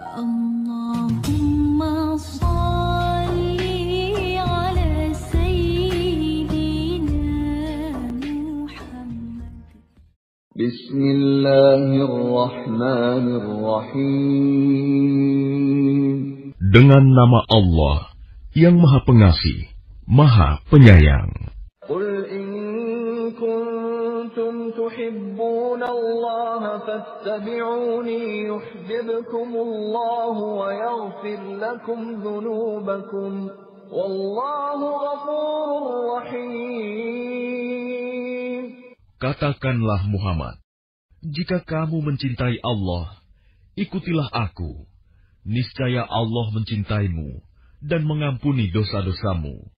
Allahumma salli ala sayyidina Muhammad. Bismillahirrahmanirrahim. Dengan nama Allah yang Maha Pengasih, Maha Penyayang. Qul in kuntum tuhibbuna Allah fattabi'uni yuhibbukumullahu wa yaghfir lakum dhunubakum wallahu ghafurur rahim. Katakanlah Muhammad, jika kamu mencintai Allah, ikutilah aku. Niscaya Allah mencintaimu dan mengampuni dosa-dosamu.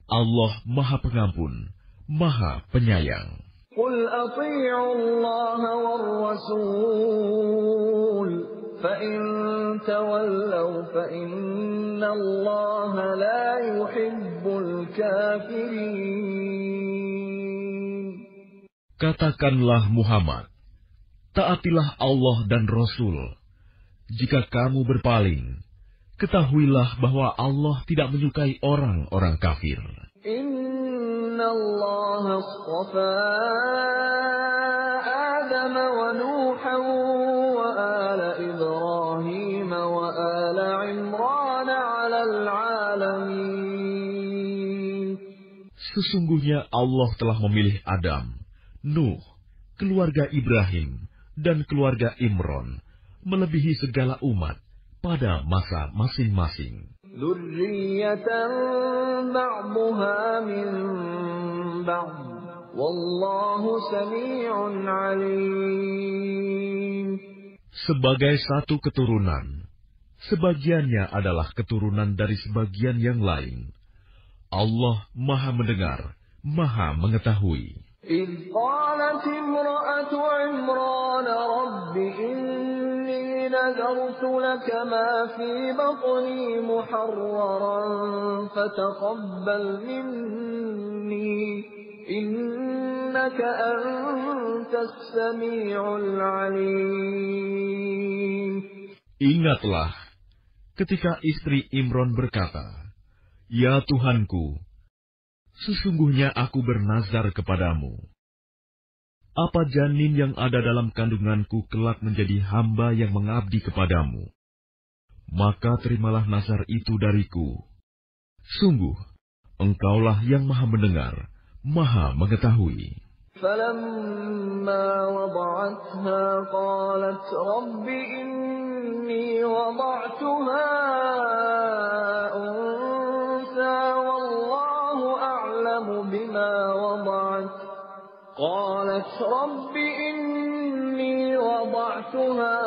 Allah Maha Pengampun, Maha Penyayang. Qul ati'u Allah war Rasul, fa in tawallaw fa inna Allah la yuhibbul kafirin. Katakanlah Muhammad, taatilah Allah dan Rasul. Jika kamu berpaling, ketahuilah bahwa Allah tidak menyukai orang-orang kafir. Inna Allah astafa Adam wa Nuhan wa ala Ibrahim wa ala Imran ala alamin. Sesungguhnya Allah telah memilih Adam, Nuh, keluarga Ibrahim, dan keluarga Imran, melebihi segala umat pada masa masing-masing. Dzurriyyatan ba'dhuha min ba'd. Wallahu sami'un 'alim. Sebagai satu keturunan, sebagiannya adalah keturunan dari sebagian yang lain. Allah Maha mendengar, Maha mengetahui. إذ قالت امرأة عمران رب إني نذرت لك ما في بطني محررا فتقبل مني إنك أنت السميع العليم. Ingatlah ketika istri Imran berkata, "Ya Tuhanku, sesungguhnya aku bernazar kepadamu. Apa janin yang ada dalam kandunganku kelak menjadi hamba yang mengabdi kepadamu. Maka terimalah nazar itu dariku. Sungguh, Engkaulah yang Maha mendengar, Maha mengetahui." فَلَمَّا وَضَعَتْهَا قَالَتْ رَبِّ إِنِّي وَضَعْتُهَا أُنثَىٰ وَاللَّهُ أَعْلَمُ بِمَا وَضَعَتْ قَالَتْ رَبِّ إِنِّي وَضَعْتُهَا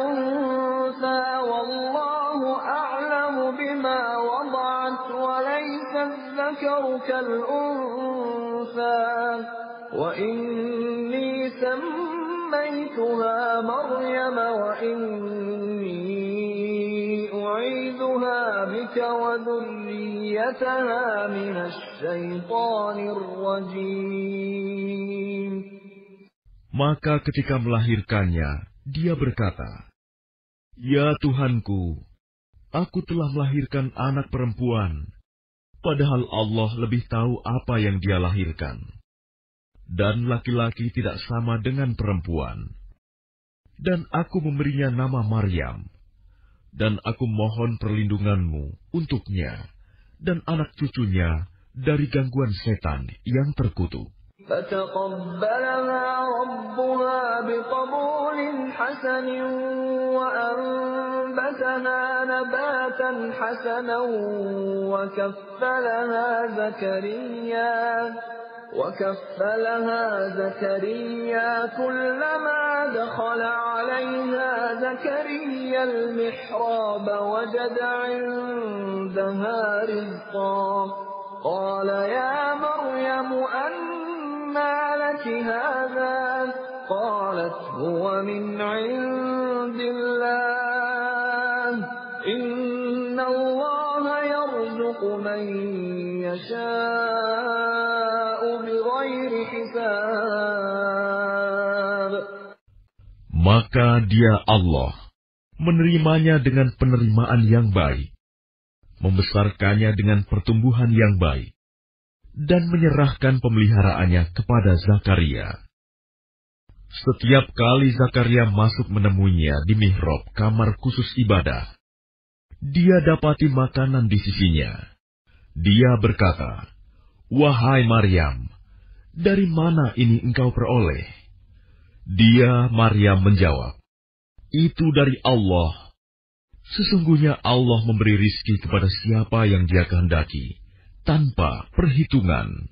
أُنثَىٰ وَاللَّهُ أَعْلَمُ بِمَا وَضَعَتْ وَلَيْسَ الذَّكَرُ كَالْأُنثَىٰ وَإِنِّي سَمَّيْتُهَا مَرْيَمَ وَإِنِّي أُعِيذُهَا بِكَ وَذُرِّيَّتَهَا مِنَ الشَّيْطَانِ الرَّجِيمِ. Maka ketika melahirkannya, dia berkata, "Ya Tuhanku, aku telah melahirkan anak perempuan, padahal Allah lebih tahu apa yang dia lahirkan. Dan laki-laki tidak sama dengan perempuan. Dan aku memberinya nama Maryam. Dan aku mohon perlindunganmu untuknya dan anak cucunya dari gangguan setan yang terkutuk." فَتَقَبَّلَهَا رَبُّهَا بِقَبُولٍ حَسَنٍ وَأَنبَتَهَا نَبَاتًا حَسَنًا وَكَفَّلَهَا زَكَرِيَّا كُلَّمَا دَخَلَ عَلَيْهَا زَكَرِيَّا الْمِحْرَابَ وَجَدَ عِندَهَا رِزْقًا قَالَ يَا مَرْيَمُ أَنَّىٰ لَكِ هَٰذَا قَالَتْ هُوَ مِنْ عِندِ اللَّهِ إِنَّ اللَّهَ يَرْزُقُ مَن يَشَاءُ بِغَيْرِ حِسَابٍ. Maka dia Allah menerimanya dengan penerimaan yang baik, membesarkannya dengan pertumbuhan yang baik, dan menyerahkan pemeliharaannya kepada Zakaria. Setiap kali Zakaria masuk menemuinya di mihrab kamar khusus ibadah, dia dapati makanan di sisinya. Dia berkata, "Wahai Maryam, dari mana ini engkau peroleh?" Dia, Maryam, menjawab, "Itu dari Allah. Sesungguhnya Allah memberi rizki kepada siapa yang Dia kehendaki, tanpa perhitungan."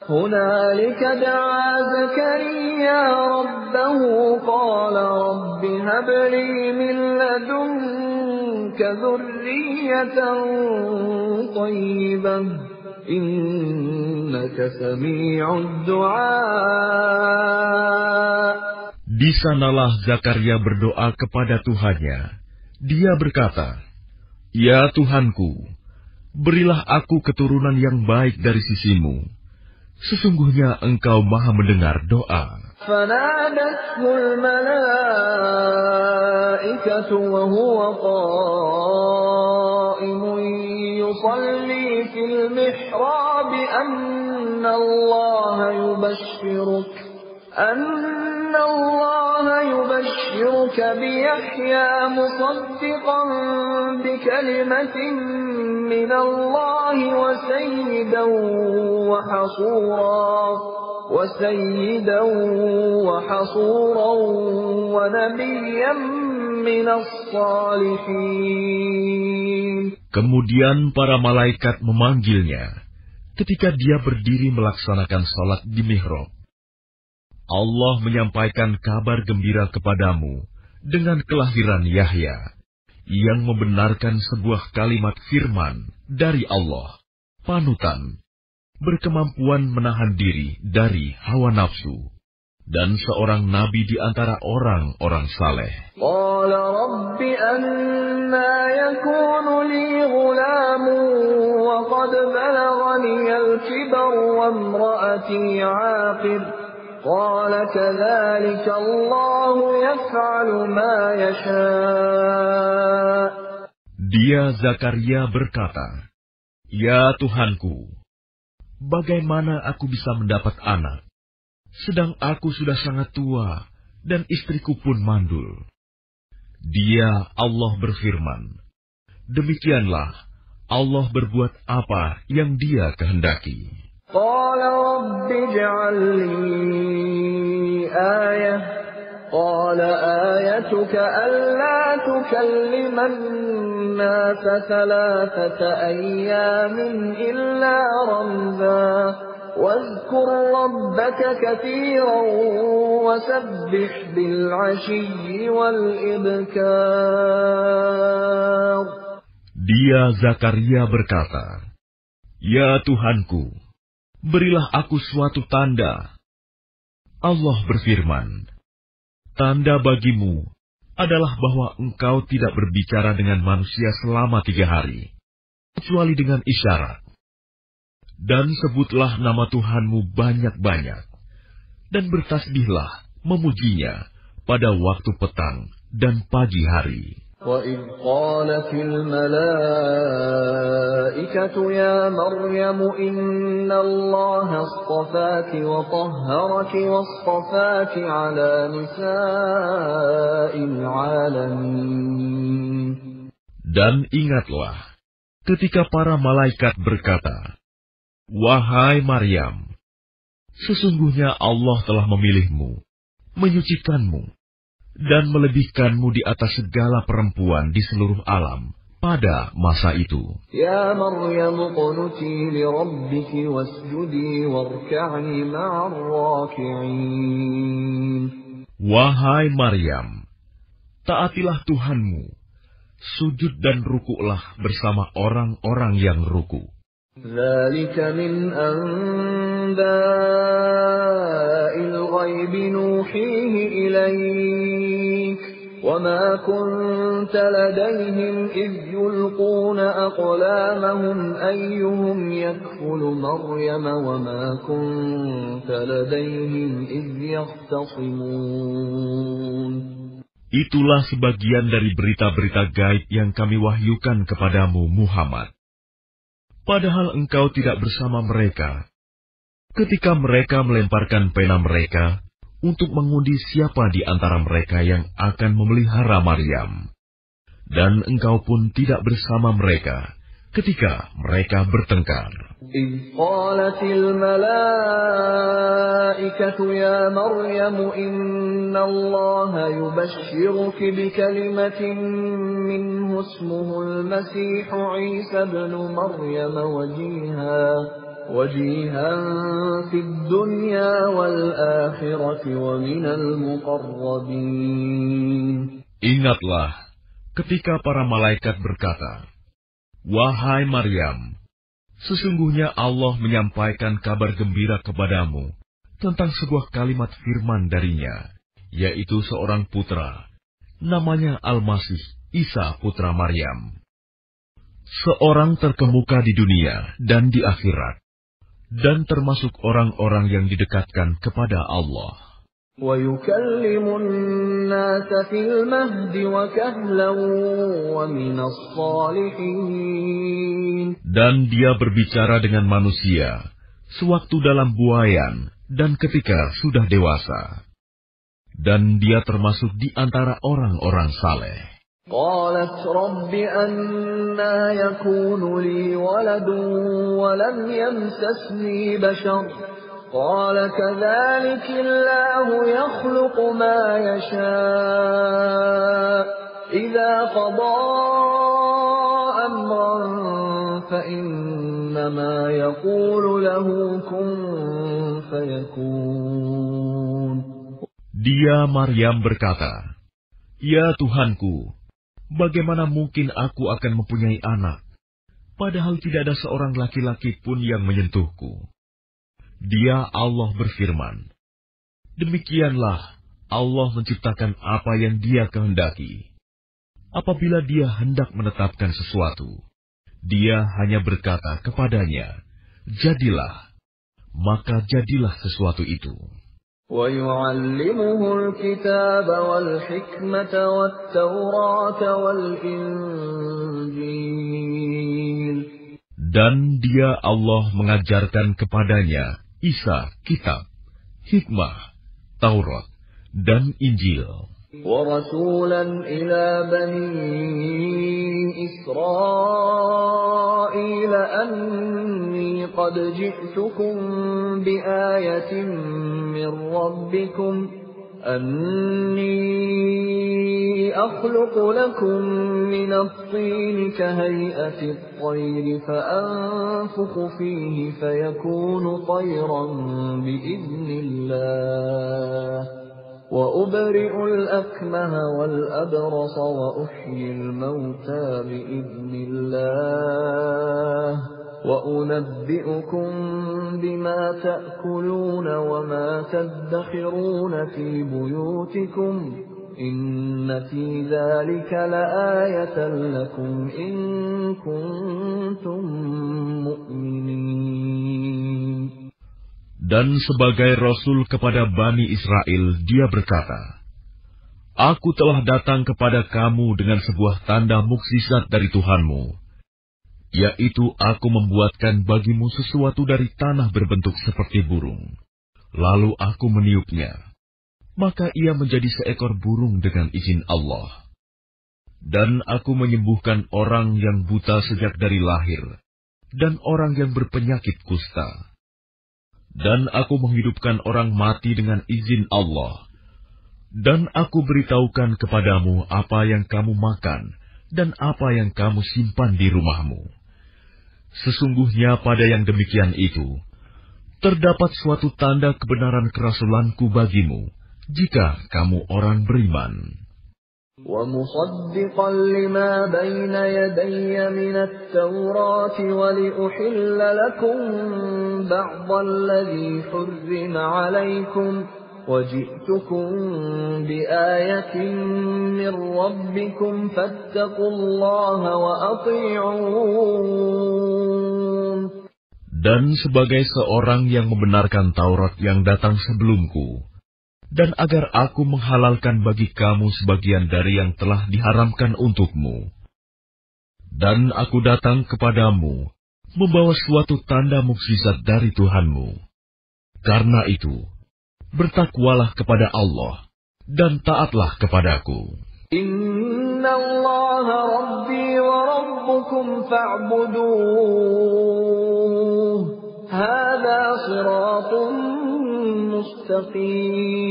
هنالك دعا زكريا ربه قال رب هب لي من لدنك ذرية طيبة إنك سميع الدعاء. Di sanalah Zakaria berdoa kepada Tuhannya. Dia berkata, "Ya Tuhanku, berilah aku keturunan yang baik dari sisimu. Sesungguhnya Engkau Maha mendengar doa." فنادته الملائكة وهو قائم يصلي في المحراب أن الله يبشرك بيحيى مصدقا بكلمة من الله وسيدا وحصورا ونبيا من الصالحين. Kemudian para malaikat memanggilnya ketika dia berdiri melaksanakan salat di mihrab. Allah menyampaikan kabar gembira kepadamu dengan kelahiran Yahya, yang membenarkan sebuah kalimat firman dari Allah, panutan, berkemampuan menahan diri dari hawa nafsu, dan seorang nabi di antara orang-orang saleh. قال رب أنى يكون لي غلام وقد بلغني الكبر وامرأتي عاقر قال كذلك الله يفعل ما يشاء. Dia Zakaria berkata, "Ya Tuhanku, bagaimana aku bisa mendapat anak, sedang aku sudah sangat tua dan istriku pun mandul?" Dia, Allah, berfirman, "Demikianlah Allah berbuat apa yang Dia kehendaki." قال رب اجعل لي آية قال آيتك ألا تكلم الناس 3 أيام إلا رمزا واذكر ربك كثيرا وسبح بالعشي والإبكار. Dia Zakaria berkata, "Ya Tuhanku, berilah aku suatu tanda." Allah berfirman, "Tanda bagimu adalah bahwa engkau tidak berbicara dengan manusia selama 3 hari, kecuali dengan isyarat. Dan sebutlah nama Tuhanmu banyak-banyak, dan bertasbihlah memujinya pada waktu petang dan pagi hari." وَإِذْ قَالَتِ الْمَلَائِكَةُ يَا مَرْيَمُ إِنَّ اللَّهَ اصْطَفَاكِ وَطَهَّرَكِ وَاصْطَفَاكِ عَلَى نِسَاءِ الْعَالَمِينَ. Dan ingatlah, ketika para malaikat berkata, "Wahai Maryam, sesungguhnya Allah telah memilihmu, menyucikanmu, dan melebihkanmu di atas segala perempuan di seluruh alam pada masa itu." Ya Maryam qunuti li rabbiki wasjudi warka'i ma'ar raki'in. Wahai Maryam, taatilah Tuhanmu, sujud dan rukuklah bersama orang-orang yang ruku. ذلك من أنباء الغيب نوحيه إليك وما كنت لديهم إذ يلقون أقلامهم أيهم يكفل مريم وما كنت لديهم إذ يختصمون. Itulah sebagian dari berita-berita gaib yang kami wahyukan kepadamu, Muhammad. Padahal engkau tidak bersama mereka ketika mereka melemparkan pena mereka untuk mengundi siapa di antara mereka yang akan memelihara Maryam. Dan engkau pun tidak bersama mereka ketika mereka bertengkar. إذ قالت الملائكة يا مريم إن الله يبشرك بكلمة منه اسمه المسيح عيسى ابن مريم وجيها في الدنيا والآخرة ومن المقربين. Ingatlah ketika para malaikat berkata, "Wahai Maryam, sesungguhnya Allah menyampaikan kabar gembira kepadamu tentang sebuah kalimat firman darinya, yaitu seorang putra, namanya Al-Masih, Isa putra Maryam. Seorang terkemuka di dunia dan di akhirat, dan termasuk orang-orang yang didekatkan kepada Allah. وَيُكَلِّمُ النَّاسَ فِي الْمَهْدِ وَكَهْلًا وَمِنَ الصَّالِحِينَ." Dan dia berbicara dengan manusia sewaktu dalam buayan dan ketika sudah dewasa. Dan dia termasuk di antara orang-orang saleh. قَالَتْ رَبِّ أَنَّى يَكُونُ لِي وَلَدٌ وَلَمْ يَمْسَسْنِي بَشَرٌ قَالَ كَذَلِكِ اللَّهُ يَخْلُقُ مَا يَشَاءُ إِذَا قَضَى أَمْرًا فَإِنَّمَا يَقُولُ لَهُ كُن فَيَكُونُ. Dia Maryam berkata, "Ya Tuhanku, bagaimana mungkin aku akan mempunyai anak, padahal tidak ada seorang laki-laki pun yang menyentuhku?" Dia Allah berfirman, "Demikianlah Allah menciptakan apa yang Dia kehendaki. Apabila Dia hendak menetapkan sesuatu, Dia hanya berkata kepadanya, 'Jadilah,' maka jadilah sesuatu itu." وَيُعَلِّمُهُ الْكِتَابَ وَالْحِكْمَةَ وَالتَّوْرَاةَ وَالْإِنْجِيلَ. Dan Dia Allah mengajarkan kepadanya Isa kitab, hikmah, Taurat, dan Injil. وَرَسُولًا إِلَى بَنِي إِسْرَائِيلَ أَنِّي قَدْ جِئْتُكُم بِآيَةٍ مِّن رَّبِّكُمْ أَنِّي أَخْلُقُ لَكُم مِّنَ الطِّينِ كَهَيْئَةِ الطَّيْرِ فَأَنفُخُ فِيهِ فَيَكُونُ طَيْرًا بِإِذْنِ اللَّهِ وَأُبْرِئُ الْأَكْمَهَ وَالْأَبْرَصَ وَأُحْيِي الْمَوْتَىٰ بِإِذْنِ اللَّهِ وَأُنَبِّئُكُم بِمَا تَأْكُلُونَ وَمَا تَدَّخِرُونَ فِي بُيُوتِكُمْ إِنَّ فِي ذَلِكَ لَآيَةً لَّكُمْ إِن كُنتُم مُّؤْمِنِينَ. Dan sebagai Rasul kepada Bani Israel, dia berkata, "Aku telah datang kepada kamu dengan sebuah tanda mukjizat dari Tuhanmu, yaitu aku membuatkan bagimu sesuatu dari tanah berbentuk seperti burung. Lalu aku meniupnya, maka ia menjadi seekor burung dengan izin Allah. Dan aku menyembuhkan orang yang buta sejak dari lahir, dan orang yang berpenyakit kusta. Dan aku menghidupkan orang mati dengan izin Allah. Dan aku beritahukan kepadamu apa yang kamu makan dan apa yang kamu simpan di rumahmu. Sesungguhnya pada yang demikian itu, terdapat suatu tanda kebenaran kerasulanku bagimu, jika kamu orang beriman." وَمُصَدِّقًا لِّمَا بَيْنَ يَدَيَّ مِنَ التَّوْرَاةِ وَلِأُحِلَّ لَكُم بَعْضَ الَّذِي حُرِّمَ عَلَيْكُمْ وَجِئْتُكُم بِآيَةٍ مِّن رَّبِّكُمْ فَاتَّقُوا اللَّهَ وَأَطِيعُونِ. Dan sebagai seorang yang membenarkan Taurat yang datang sebelumku, dan agar aku menghalalkan bagi kamu sebagian dari yang telah diharamkan untukmu. Dan aku datang kepadamu, membawa suatu tanda mukjizat dari Tuhanmu. Karena itu, bertakwalah kepada Allah, dan taatlah kepadaku. Inna Allah Rabbi wa Rabbukum fa'buduh. Hada siratun mustaqim.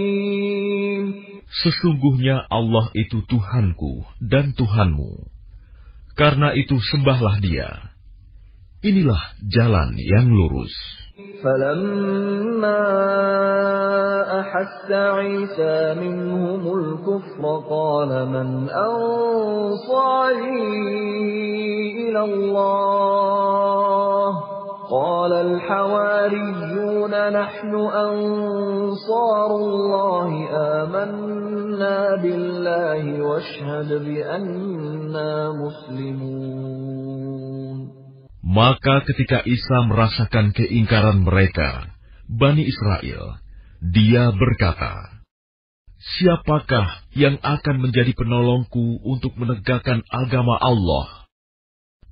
Sesungguhnya Allah itu Tuhanku dan Tuhanmu. Karena itu sembahlah Dia. Inilah jalan yang lurus. فَلَمَّا أَحَسَّ عِيسَى مِنْهُمُ الْكُفْرَ قَالَ مَنْ أَنصَارِي إِلَى اللَّهِ قَالَ الْحَوَارِيُّونَ نَحْنُ أَنصَارُ اللَّهِ آمَنَّا بِاللَّهِ وَاشْهَدْ بِأَنَّا مُسْلِمُونَ. Maka ketika Isa merasakan keingkaran mereka, Bani Israel, dia berkata, "Siapakah yang akan menjadi penolongku untuk menegakkan agama Allah?"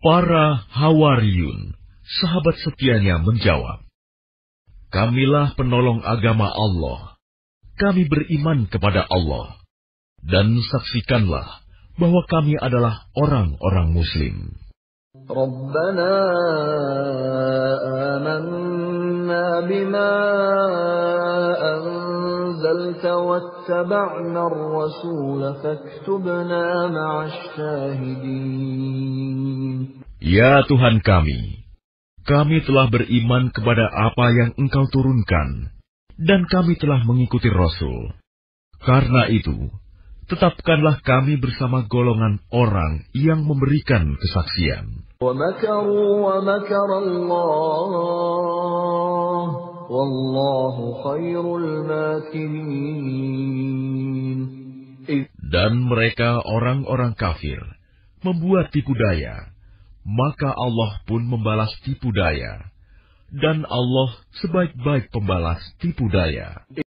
Para Hawariyun, sahabat setianya, menjawab, "Kamilah penolong agama Allah. Kami beriman kepada Allah. Dan saksikanlah bahwa kami adalah orang-orang Muslim." رَبَّنَا آمَنَّا بِمَا أَنزَلْتَ وَاتَّبَعْنَا الرَّسُولَ فَاكْتُبْنَا مَعَ الشَّاهِدِينَ. Ya Tuhan kami telah beriman kepada apa yang Engkau turunkan, dan kami telah mengikuti Rasul. Karena itu, tetapkanlah kami bersama golongan orang yang memberikan kesaksian. وَمَكَرُوا وَمَكَرَ اللَّهُ وَاللَّهُ خَيْرُ الْمَاكِرِينَ. Dan mereka orang-orang kafir membuat tipu daya, maka Allah pun membalas tipu daya, dan Allah sebaik-baik pembalas tipu daya.